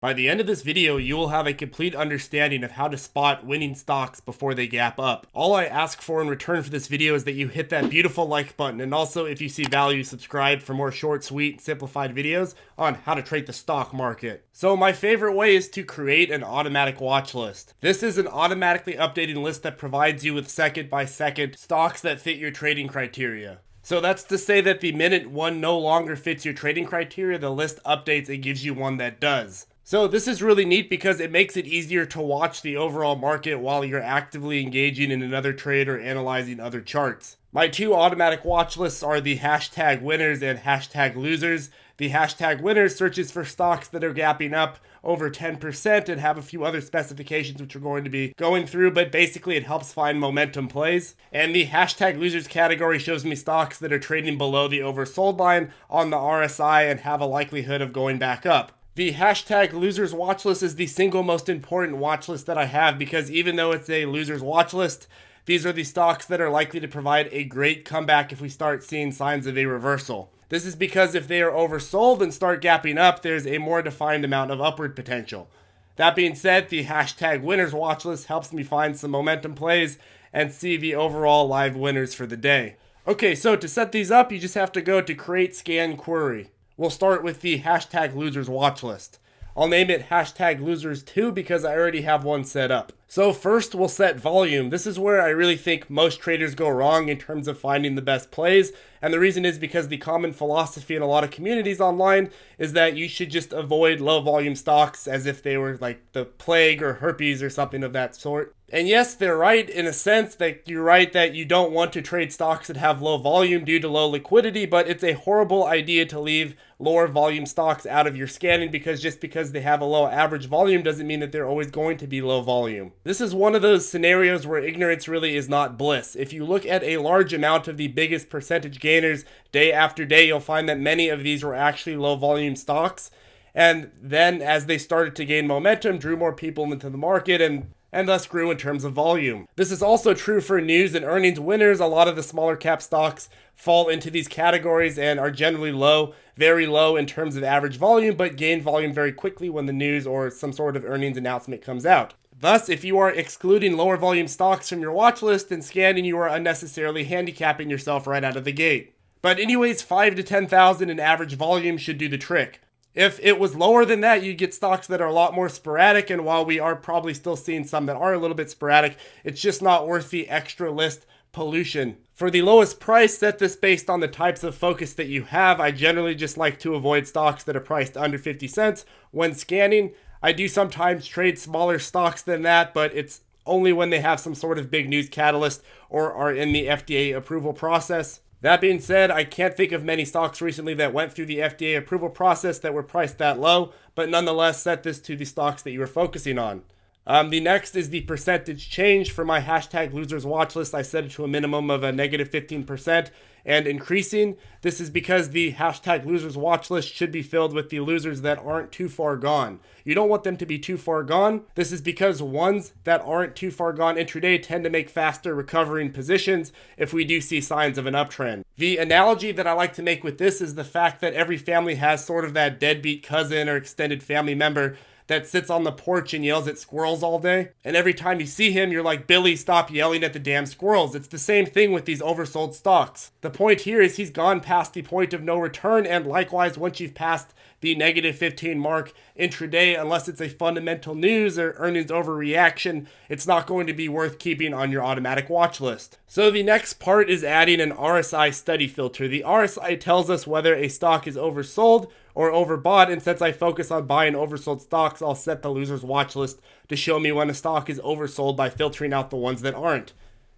By the end of this video, you will have a complete understanding of how to spot winning stocks before they gap up. All I ask for in return for this video is that you hit that beautiful like button, and also if you see value, subscribe for more short, sweet, simplified videos on how to trade the stock market. So my favorite way is to create an automatic watch list. This is an automatically updating list that provides you with second by second stocks that fit your trading criteria. So that's to say that the minute one no longer fits your trading criteria, the list updates and gives you one that does. So this is really neat because it makes it easier to watch the overall market while you're actively engaging in another trade or analyzing other charts. My two automatic watch lists are the hashtag winners and hashtag losers. The hashtag winners searches for stocks that are gapping up over 10% and have a few other specifications which we're going to be going through, but basically it helps find momentum plays. And the hashtag losers category shows me stocks that are trading below the oversold line on the RSI and have a likelihood of going back up. The hashtag losers watch list is the single most important watch list that I have because even though it's a losers watch list, these are the stocks that are likely to provide a great comeback if we start seeing signs of a reversal. This is because if they are oversold and start gapping up, there's a more defined amount of upward potential. That being said, the hashtag winners watch list helps me find some momentum plays and see the overall live winners for the day. Okay, so to set these up, you just have to go to create scan query. We'll start with the hashtag losers watch list. I'll name it hashtag losers 2 because I already have one set up. So first we'll set volume. This is where I really think most traders go wrong in terms of finding the best plays. And the reason is because the common philosophy in a lot of communities online is that you should just avoid low volume stocks as if they were like the plague or herpes or something of that sort. And yes, they're right in a sense that you're right that you don't want to trade stocks that have low volume due to low liquidity, but it's a horrible idea to leave lower volume stocks out of your scanning because just because they have a low average volume doesn't mean that they're always going to be low volume. This is one of those scenarios where ignorance really is not bliss. If you look at a large amount of the biggest percentage gainers day after day, you'll find that many of these were actually low volume stocks. And then as they started to gain momentum, drew more people into the market and thus grew in terms of volume. This is also true for news and earnings winners. A lot of the smaller cap stocks fall into these categories and are generally low, very low in terms of average volume, but gain volume very quickly when the news or some sort of earnings announcement comes out. Thus, if you are excluding lower volume stocks from your watch list and scanning, you are unnecessarily handicapping yourself right out of the gate. But anyways, 5 to 10,000 in average volume should do the trick. If it was lower than that, you get stocks that are a lot more sporadic, and while we are probably still seeing some that are a little bit sporadic, it's just not worth the extra list pollution. For the lowest price, set this based on the types of focus that you have. I generally just like to avoid stocks that are priced under 50 cents when scanning. I do sometimes trade smaller stocks than that, but it's only when they have some sort of big news catalyst or are in the FDA approval process. That being said, I can't think of many stocks recently that went through the FDA approval process that were priced that low, but nonetheless set this to the stocks that you are focusing on. The next is the percentage change. For my hashtag losers watch list, I set it to a minimum of a negative 15% and increasing. This is because the hashtag losers watch list should be filled with the losers that aren't too far gone. You don't want them to be too far gone. This is because ones that aren't too far gone intraday tend to make faster recovering positions if we do see signs of an uptrend. The analogy that I like to make with this is the fact that every family has sort of that deadbeat cousin or extended family member that sits on the porch and yells at squirrels all day. And every time you see him, you're like, Billy, stop yelling at the damn squirrels. It's the same thing with these oversold stocks. The point here is he's gone past the point of no return, and likewise, once you've passed the negative 15 mark intraday, unless it's a fundamental news or earnings overreaction, it's not going to be worth keeping on your automatic watch list. So the next part is adding an RSI study filter. The RSI tells us whether a stock is oversold or overbought, and since I focus on buying oversold stocks, I'll set the losers watch list to show me when a stock is oversold by filtering out the ones that aren't.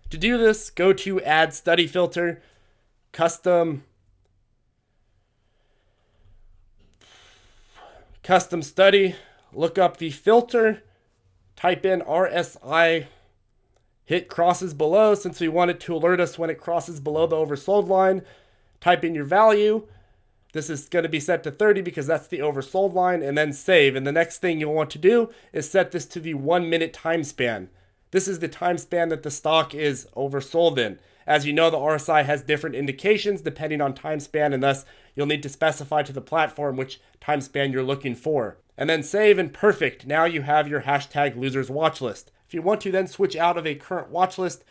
To do this, go to add study filter, custom study, look up the filter, type in RSI, hit crosses below since we want it to alert us when it crosses below the oversold line, type in your value. This is going to be set to 30 because that's the oversold line, and then save. And the next thing you'll want to do is set this to the 1 minute time span. This is the time span that the stock is oversold in. As you know, the RSI has different indications depending on time span, and thus you'll need to specify to the platform which time span you're looking for. and then save, and perfect. Now you have your hashtag losers watch list. If you want to then switch out of a current watch list,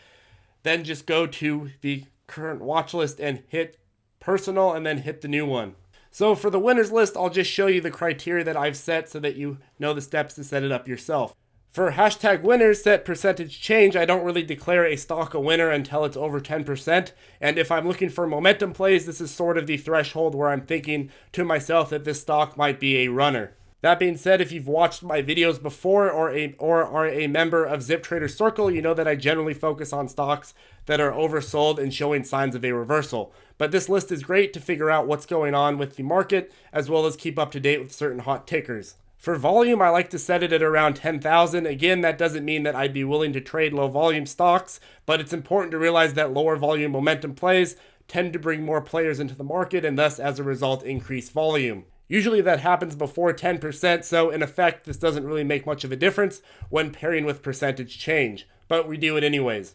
then just go to the current watch list and hit personal and then hit the new one. So for the winners list, I'll just show you the criteria that I've set so that you know the steps to set it up yourself. For hashtag winners, set percentage change. I don't really declare a stock a winner until it's over 10%. And if I'm looking for momentum plays, this is sort of the threshold where I'm thinking to myself that this stock might be a runner. That being said, if you've watched my videos before or are a member of ZipTrader Circle, you know that I generally focus on stocks that are oversold and showing signs of a reversal. But this list is great to figure out what's going on with the market, as well as keep up to date with certain hot tickers. For volume, I like to set it at around 10,000. Again, that doesn't mean that I'd be willing to trade low volume stocks, but it's important to realize that lower volume momentum plays tend to bring more players into the market and thus, as a result, increase volume. Usually that happens before 10%, so in effect, this doesn't really make much of a difference when pairing with percentage change, but we do it anyways.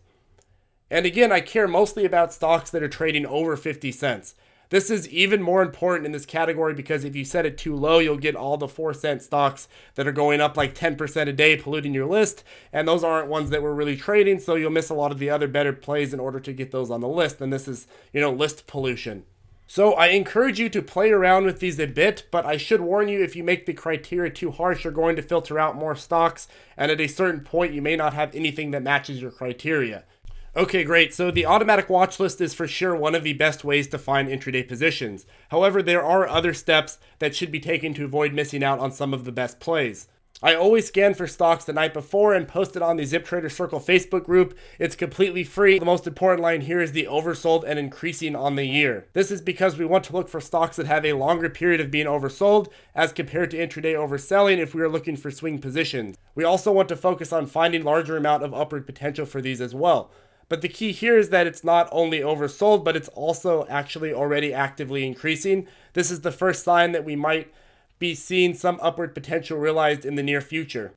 And again, I care mostly about stocks that are trading over 50 cents. This is even more important in this category because if you set it too low, you'll get all the 4-cent stocks that are going up like 10% a day, polluting your list, and those aren't ones that we're really trading, so you'll miss a lot of the other better plays in order to get those on the list, and this is, list pollution. So I encourage you to play around with these a bit, but I should warn you, if you make the criteria too harsh, you're going to filter out more stocks, and at a certain point, you may not have anything that matches your criteria. Okay, great. So the automatic watch list is for sure one of the best ways to find intraday positions. However, there are other steps that should be taken to avoid missing out on some of the best plays. I always scan for stocks the night before and post it on the ZipTrader Circle Facebook group. It's completely free. The most important line here is the oversold and increasing on the year. This is because we want to look for stocks that have a longer period of being oversold as compared to intraday overselling if we are looking for swing positions. We also want to focus on finding larger amount of upward potential for these as well. But the key here is that it's not only oversold, but it's also actually already actively increasing. This is the first sign that we might be seeing some upward potential realized in the near future.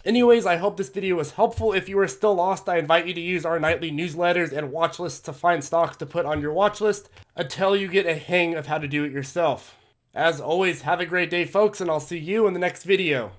Anyways, I hope this video was helpful. If you are still lost, I invite you to use our nightly newsletters and watch lists to find stocks to put on your watch list until you get a hang of how to do it yourself. As always, have a great day, folks, and I'll see you in the next video.